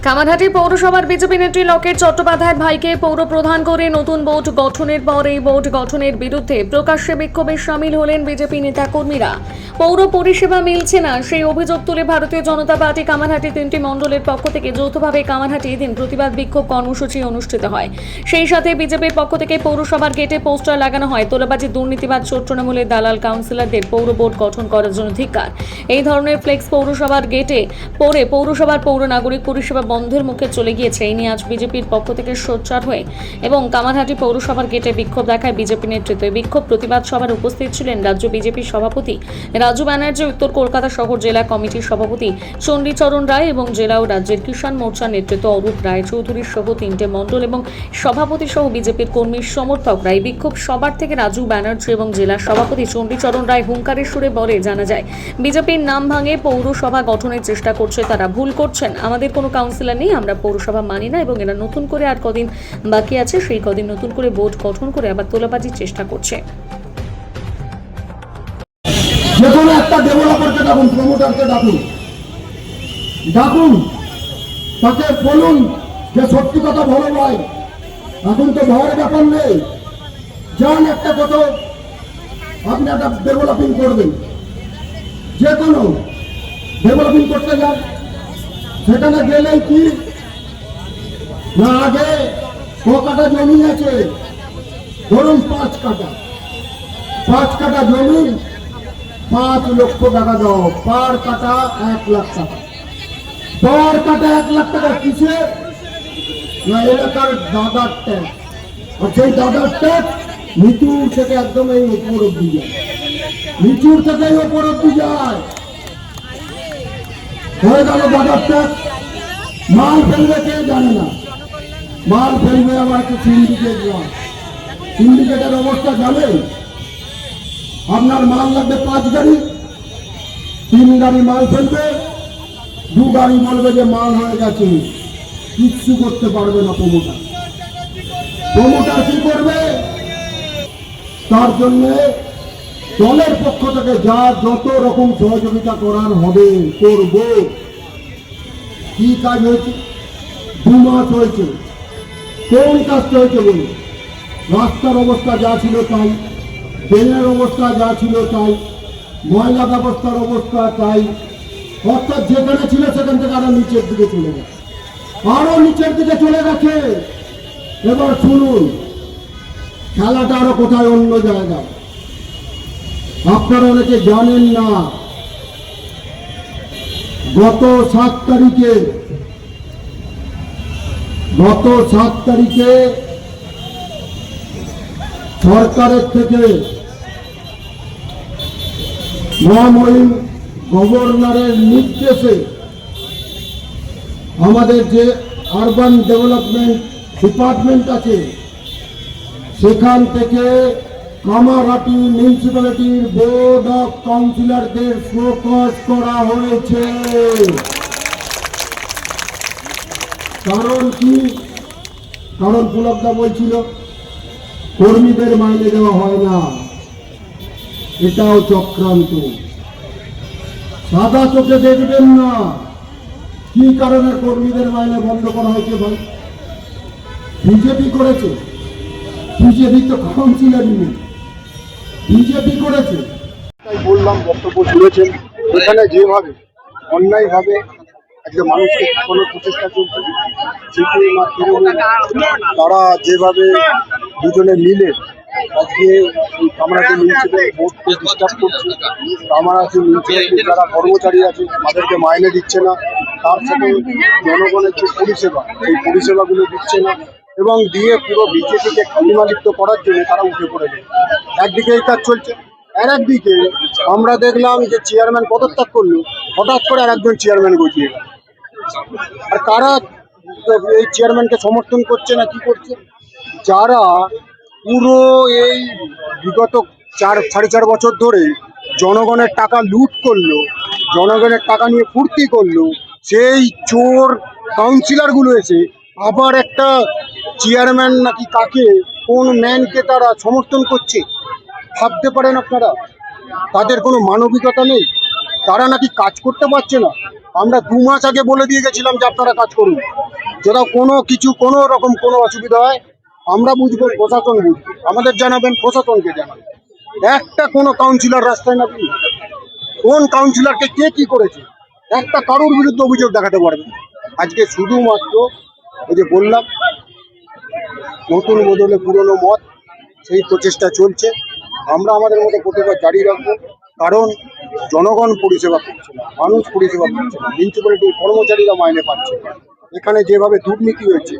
কামারহাটি পৌরসভার বিজেপি নেত্রী লকেট চট্টোপাধ্যায়ের ভাইকে পৌর প্রধান করে নতুন বোর্ড গঠনের পর এই বোর্ড গঠনের বিরুদ্ধে প্রকাশ্যে বিক্ষোভে সামিল হলেন বিজেপি নেতাকর্মীরা। পৌর পরিষেবা মিলছে না সেই অভিযোগ তুলে ভারতীয় জনতা পার্টি কামারহাটি তিনটি মণ্ডলের পক্ষ থেকে যৌথভাবে কামারহাটি এদিন প্রতিবাদ বিক্ষোভ কর্মসূচি অনুষ্ঠিত হয়। সেই সাথে বিজেপির পক্ষ থেকে পৌরসভার গেটে পোস্টার লাগানো হয়, তোলাবাজি দুর্নীতিবাদ চোর তৃণমূলের দালাল কাউন্সিলরদের পৌর বোর্ড গঠন করার জন্য ধিক্কার। এই ধরনের ফ্লেক্স পৌরসভার গেটে পড়ে পৌরসভার পৌর নাগরিক পরিষেবা বন্ধের মুখে চলে গিয়েছে। এই নিয়ে আজ বিজেপির পক্ষ থেকে সোচ্চার হয়ে এবং কামারহাটি পৌরসভার গেটে বিক্ষোভ দেখায় বিজেপি নেতৃত্ব। বিক্ষোভ প্রতিবাদ সভায় উপস্থিত ছিলেন রাজ্য বিজেপির সভাপতি রাজু ব্যানার্জি, উত্তর কলকাতা শহর জেলা কমিটির সভাপতি চণ্ডীচরণ রায় এবং জেলা ও রাজ্যের কিষাণ মোর্চার নেতৃত্ব অরূপ রায় চৌধুরী সহ তিনটে মণ্ডল এবং সভাপতি সহ বিজেপির কর্মী সমর্থকরা। এই বিক্ষোভ সভার থেকে রাজু ব্যানার্জি এবং জেলা সভাপতি চণ্ডীচরণ রায় হুঙ্কারের সুরে বলে, জানা যায় বিজেপির নাম ভাঙে পৌরসভা গঠনের চেষ্টা করছে, তারা ভুল করছেন। আমাদের কোনো কাউন্সিলর নেই, আমরা পৌরসভা মানি না এবং এরা নতুন করে আর কদিন বাকি আছে, সেই কদিন নতুন করে বোর্ড গঠন করে আবার তোলাবাজির চেষ্টা করছে। যেকোনো একটা ডেভেলপারকে ডাকুন, প্রমোটারকে ডাকুন, তাকে বলুন যে সত্যি কথা ভালো ভাই, এখন তো ভয়ের ব্যাপার নেই, যান একটা কথা আপনি একটা ডেভেলপিং করবেন, যে কোনো ডেভেলপিং করতে যান, সেখানে গেলেই কি না আগে ক কাটা জমি আছে, ধরুন 5 কাটা জমি 5 লক্ষ টাকা দাও, পার কাটা 1 লাখ টাকা, পার কাটা 1 লাখ টাকা কিসে না এলাকার দাদার ট্যাক্স। আর সেই দাদার ট্যাক্স নিচুর থেকে একদম এই উপর অব্দি যায়, নিচুর থেকে এই উপর অব্দি যায়, হয়ে গেল দাদার ট্যাক্স। মাল ফেলবে কে জানে না, মাল ফেলবে আবার একটা সিন্ডিকেট। সিন্ডিকেটের অবস্থা জানেন, আপনার মাল লাগবে 5 গাড়ি, 3 গাড়ি মাল ফেলবে, 2 গাড়ি বলবে যে মাল হয়ে গেছে, কিচ্ছু করতে পারবে না প্রমোটার। প্রমোটার কি করবে? তার জন্য দলের পক্ষ থেকে যা যত রকম সহযোগিতা করার হবে করব। কি কাজ হয়েছে? 2 মাস হয়েছে। কোন কাজটা হয়েছে বলুন? রাস্তার অবস্থা যা ছিল তাই, ড্রেনের অবস্থা যা ছিল তাই, ময়লা ব্যবস্থার অবস্থা তাই, অর্থাৎ যেখানে ছিল সেখান থেকে আরো নিচের দিকে চলে গেছে, আরো নিচের দিকে চলে গেছে। এবার শুনুন, খেলাটা আরো কোথায় অন্য জায়গায়, আপনারা অনেকে জানেন না। গত 7 তারিখে সরকারের থেকে মহামহিম গভর্নরের নির্দেশে আমাদের যে আরবান ডেভেলপমেন্ট ডিপার্টমেন্ট আছে, সেখান থেকে কামারহাটি মিউনিসিপ্যালিটির বোর্ড অফ কাউন্সিলরদের ফোকাস করা হয়েছে। কারণ কি? কারণ পুলকদা বলছিল কর্মীদের মাইনে দেওয়া হয় না, এটাও চক্রান্ত। সাদা চোখে দেখবেন না কি কারণে কর্মীদের মাইনে বন্ধ করা হয়েছে। ভাই বিজেপি করেছে, বিজেপি তো কাউন্সিলরই নেই, বিজেপি করেছে। তাই বললাম, বক্তব্য শুনেছেন, এখানে যেভাবে অন্যায়ভাবে একটা মানুষকে কোনো প্রচেষ্টা চলছে, সিপিএম আর তৃণমূল তারা যেভাবে দুজনে মিলে আজকে এই কামারহাটি মিউনিসিপ্যাল বোর্ডকে ডিস্টার্ব করছে, কামারহাটি মিউনিসিপ্যালিটির যারা কর্মচারী আছে তাদেরকে মাইনে দিচ্ছে না, তার সাথে জনগণের যে পরিষেবা সেই পরিষেবাগুলো দিচ্ছে না, এবং দিয়ে পুরো বিজেপিকে খালিমালিপ্ত করার জন্য তারা উঠে পড়ে যায়। একদিকে এই কাজ চলছে, আর একদিকে আমরা দেখলাম যে চেয়ারম্যান পদত্যাগ করলো, হঠাৎ করে আর একজন চেয়ারম্যান গজিয়ে গেল। আর কারা এই চেয়ারম্যানকে সমর্থন করছে না কি করছে? যারা পুরো এই বিগত 4.5 বছর ধরে জনগণের টাকা লুট করলো, জনগণের টাকা নিয়ে ফুর্তি করলো, সেই চোর কাউন্সিলরগুলো এসে আবার একটা চেয়ারম্যান নাকি কাকে, কোন ম্যানকে তারা সমর্থন করছে। ভাবতে পারেন আপনারা, তাদের কোনো মানবিকতা নেই। তারা নাকি কাজ করতে পারছে না। আমরা 2 মাস আগে বলে দিয়ে গেছিলাম যে আপনারা কাজ করুন, যদি কোনো রকম কোনো অসুবিধা হয় আমরা বুঝবো, প্রশাসন বুঝবে, আমাদের জানাবেন, প্রশাসনকে জানাবেন। একটা কোনো কাউন্সিলর রাস্তায় নাকি, কোন কাউন্সিলরকে কে কি করেছে একটা কারোর বিরুদ্ধে অভিযোগ দেখাতে পারবে না। আজকে শুধুমাত্র ওই যে বললাম নতুন বদলে পুরনো মত, সেই প্রচেষ্টা চলছে। আমরা আমাদের মতো প্রতিবাদ জারি রাখবো, কারণ জনগণ পরিষেবা করছে না, মানুষ পরিষেবা করছে না, মিউনিসিপ্যালিটির কর্মচারীরা মাইনে পাচ্ছে না। এখানে যেভাবে দুর্নীতি হয়েছে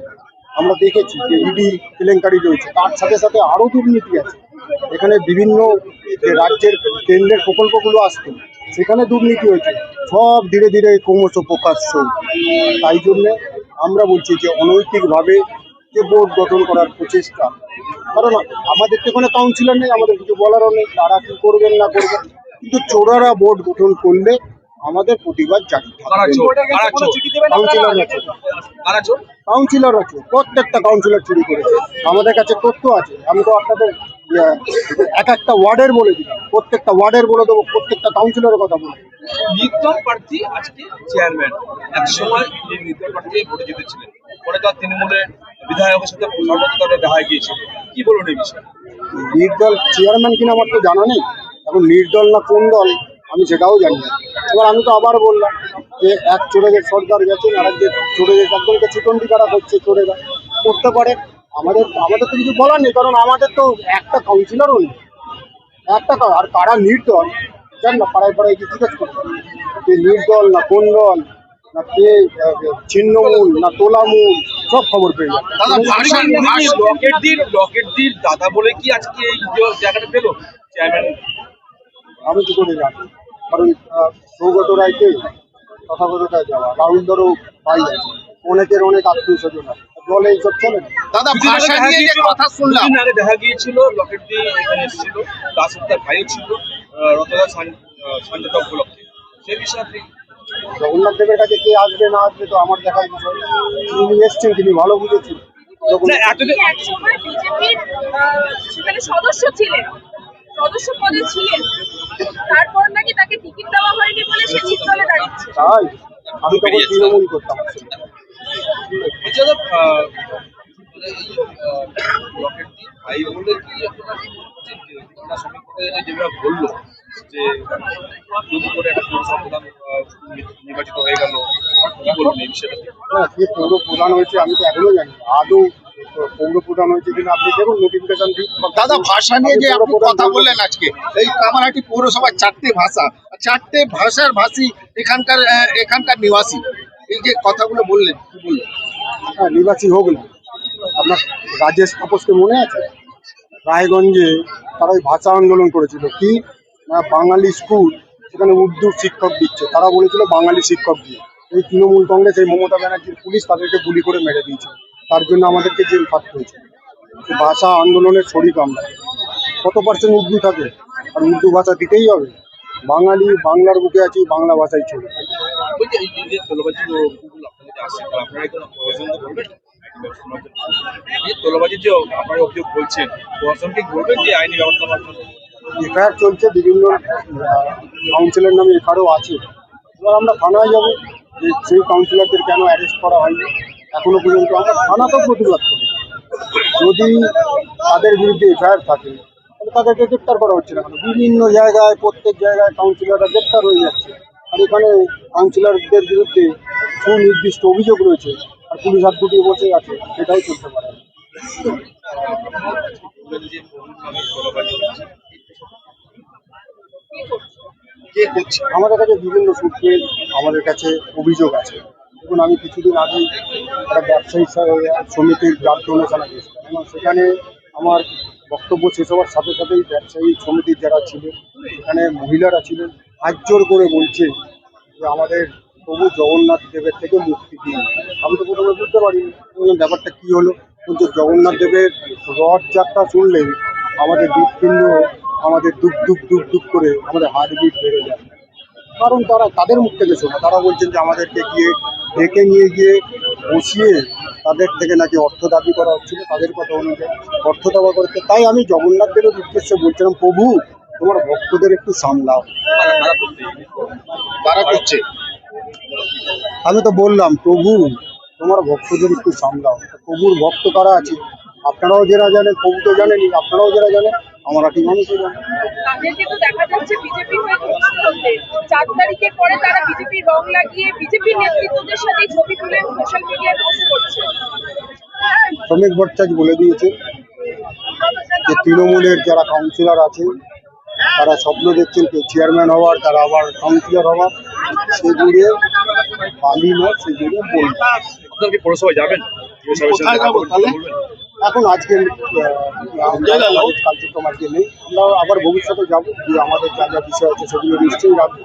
আমরা দেখেছি, যে ইডি কেলেঙ্কারি রয়েছে, তার সাথে সাথে আরও দুর্নীতি আছে। এখানে বিভিন্ন যে রাজ্যের কেন্দ্রের প্রকল্পগুলো আসতো সেখানে দুর্নীতি হয়েছে, সব ধীরে ধীরে ক্রমশ প্রকাশ্য। তাই জন্যে আমরা বলছি যে অনৈতিকভাবে যে বোর্ড গঠন করার প্রচেষ্টা, কারণ আমাদের তো কোনো কাউন্সিলর নেই, আমাদের কিছু বলারও নেই, তারা কি করবেন না করবেন, কিন্তু চোরারা বোর্ড গঠন করলে আমাদের প্রতিবাদ জারি থাকবে। কাউন্সিলর আছে, প্রত্যেকটা কাউন্সিলর চুরি করেছে, আমাদের কাছে তথ্য আছে। আমি তো আপনাদের এক একটা ওয়ার্ডের বলে দিলাম, প্রত্যেকটা ওয়ার্ডের বলে দেবো, প্রত্যেকটা কাউন্সিলরের কথা বলে দেবো। নির্দল প্রার্থী আজকে চেয়ারম্যান, এক সময় তিনি নির্দল প্রার্থী ভোটে জিতেছিলেন, পরে তার তৃণমূলের বিধায়কের সাথে সর্বতভাবে দেখা গিয়েছিল, কি বলুন এই বিষয়ে? নির্দল চেয়ারম্যান কিনা আমার তো জানা নেই, এখন নির্দল না কোন দল আমি সেটাও জানি না। এবার আমি তো আবার বললাম যে এক চোরেদের সরকার গেছেন, আর একজন চোরেদের একজনকে চিকন্ডি কারা করছে, চোরেরা করতে পারে। আমাদের তো কিছু বলার নেই, কারণ আমাদের তো একটা কাউন্সিলরও নেই, আর কারা নির্দল জান না, পাড়ায় পাড়ায় কি জিজ্ঞেস করতে হবে যে নির্দল না কোন দল, না কে ছিন্নমূল না তোলামূল, সব খবর পেয়ে যাবে। লকেটদির দাদা বলে কি আজকে এই জায়গাটা পেল চেয়ারম্যান? আমি কি করে জানি, কারণ সৌগত রায়কে তথাগতটায় যাওয়া, রাহুলদারও ভাই আছে, অনেকের অনেক আত্মীয় স্বজন আছে, দলে এইসব চলে না। দাদা ভাষা নিয়ে যে কথা শুনলাম, কিছুদিন আগে দেখা গিয়েছিল লকেটদি এখানে এসেছিল, তার সাথে তার ভাইও ছিল রতদা সঞ্জয় উপলক্ষে, সেই বিষয়ে আপনি? জগন্নাথ দেবের কাছে কে আসবে না আসবে তো আমার দেখার বিষয়, তিনি এসছেন, তিনি ভালো বুঝেছেন। একসময় বিজেপির সেখানে সদস্য ছিলেন, সদস্য পদে ছিলেন, তারপর নাকি তাকে টিকিট দেওয়া হয়নি বলে সে নির্দলে দাঁড়িয়েছে। তাই আমি তখন তৃণমূল করতাম। লকেটদি ভাই বলে কি আপনারা সমীক্ষা যেভাবে বললো যে নতুন করে একটা পৌরসভা প্রধান নির্বাচিত হয়ে গেল, কি বলবেন এই বিষয়টা? কে পৌর প্রধান হয়েছে আমি তো এখনো জানি না, আদৌ পৌর প্রধান হয়েছে কিনা আপনি দেখুন, নোটিফিকেশন দিন। দাদা ভাষা নিয়ে যে আপনি কথা বললেন আজকে, এই কামারহাটি পৌরসভার 4টে ভাষা, 4টে ভাষার ভাষী এখানকার নিবাসী, এই যে কথাগুলো বললেন, কি বললেন? হ্যাঁ, নির্বাচী হোক না। আপনার রাজেশ তাপসকে মনে আছে, রায়গঞ্জে তারা ওই ভাষা আন্দোলন করেছিল, কি না বাঙালি স্কুল সেখানে উর্দু শিক্ষক দিচ্ছে, তারা বলেছিল বাঙালি শিক্ষক দিয়ে। এই তৃণমূল কংগ্রেস, এই মমতা ব্যানার্জির পুলিশ তাদেরকে গুলি করে মেরে দিয়েছে, তার জন্য আমাদেরকে জেল খাটতে হয়েছে। ভাষা আন্দোলনের শরিক আমরা। কত পার্সেন্ট উর্দু থাকে, আর উর্দু ভাষা দিতেই হবে। বাঙালি বাংলার বুকে আছি, বাংলা ভাষাই চলে। বলছি এই যে তোলাবাজির অভিযোগগুলো আপনাদের আসছে, আপনারা কোনো প্রশাসনকে বলবেন? এই তোলাবাজির যে আপনারা অভিযোগ বলছেন, প্রশাসনকে বলবেন যে আইনি ব্যবস্থা নেওয়ার জন্য? এফআইআর চলছে, বিভিন্ন কাউন্সিলের নামে এফআইআরও আছে। এবার আমরা থানায় যাবো যে সেই কাউন্সিলরদের কেন অ্যারেস্ট করা হয়নি এখনো পর্যন্ত, আমরা থানাতেও প্রতিবাদ করি। যদি তাদের বিরুদ্ধে এফআইআর থাকে তাহলে তাদেরকে গ্রেপ্তার করা হচ্ছে না কেন? বিভিন্ন জায়গায়, প্রত্যেক জায়গায় কাউন্সিলররা গ্রেপ্তার হয়ে যাচ্ছে, আর এখানে কাউন্সিলরদের বিরুদ্ধে সুনির্দিষ্ট অভিযোগ রয়েছে আর পুলিশ হাত দুটিয়ে বসে আছে, সেটাই চলতে পারে না। কে করছে? আমাদের কাছে বিভিন্ন সূত্রে আমাদের কাছে অভিযোগ আছে। দেখুন, আমি কিছুদিন আগে একটা ব্যবসায়ী সমিতির ব্লাড ডোনেশনে গেছিলাম, এবং সেখানে আমার বক্তব্য শেষ হওয়ার সাথে সাথেই ব্যবসায়ী সমিতির যারা ছিলেন, সেখানে মহিলারা ছিলেন, হাত জোর করে বলছে যে আমাদের প্রভু জগন্নাথ দেবের থেকে মুক্তি দিন। আমি তো প্রথমে বুঝতে পারিনি ব্যাপারটা কী হলো। কিন্তু জগন্নাথ দেবের রথযাত্রা শুনলে আমাদের হৃৎপিণ্ড আমাদের দুঃখ দুঃখ দুঃখ দুঃখ করে আমাদের হার্টবিট বেড়ে যায়, কারণ তারা তাদের মুখ থেকে শোনা, তারা বলছেন যে আমাদেরকে গিয়ে ডেকে নিয়ে গিয়ে বসিয়ে তাদের থেকে নাকি অর্থ দাবি করা হচ্ছিল, তাদের কথা অনুযায়ী অর্থ দেওয়া করতে। তাই আমি জগন্নাথ দেবের উদ্দেশ্যে বলছিলাম, প্রভু তোমার ভক্তদের একটু সামলাও। কারা করছে? আমি তো বললাম প্রভু তোমার ভক্তদের একটু সামলাও। প্রভুর ভক্ত কারা আছে আপনারাও যারা জানেন, প্রভু তো জানেনই, আপনারাও যারা জানেন, আমরা ঠিক মানুষও জানেন। তাদেরকে তো দেখা যাচ্ছে বিজেপি হয়ে ঘোষণা করতে 4 তারিখের পরে তারা বিজেপির রং লাগিয়ে বিজেপির নেতৃত্বদের সাথে ছবি তুলে সোশ্যাল মিডিয়ায় পোস্ট করছে। শ্রমিক ভট্টাচার্য বলে দিয়েছে যে তৃণমূলের যারা কাউন্সিলর আছে তারা স্বপ্ন দেখছেন কেউ চেয়ারম্যান হওয়ার, তারা আবার কাউন্সিলর হওয়ার, সেগুলো বালি নয়, সেগুলো বলবে। আপনার কি পৌরসভায় যাবেন? কোথায় যাবো তাহলে? এখন আজকের কার্যক্রম আজকে নেই, আমরা আবার ভবিষ্যতে যাবো, যে আমাদের যা যা বিষয় আছে সেগুলো নিশ্চয়ই রাখবো।